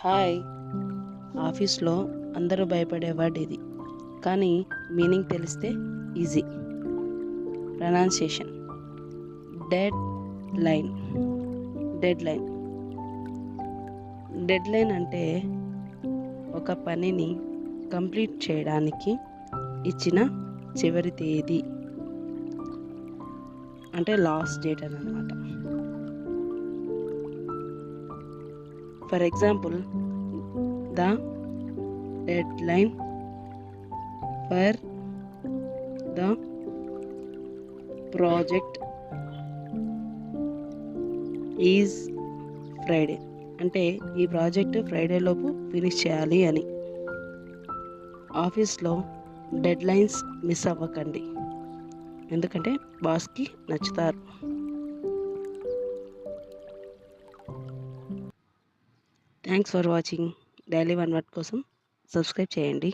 Hi. ఆఫీస్లో అందరూ భయపడే వర్డ్ ఇది, కానీ మీనింగ్ తెలిస్తే easy. Pronunciation. Dead line. Dead line. Dead line అంటే ఒక పనిని కంప్లీట్ చేయడానికి ఇచ్చిన చివరి తేదీ, అంటే లాస్ట్ డేట్ అని అన్నమాట. For example, the dead line for the project is Friday. అంటే ఈ ప్రాజెక్ట్ ఫ్రైడే లోపు ఫినిష్ చేయాలి అని. ఆఫీస్లో డెడ్ లైన్స్ మిస్ అవ్వకండి, ఎందుకంటే బాస్కి నచ్చుతారు. Thanks for watching. Daily one word కోసం సబ్స్క్రైబ్ చేయండి.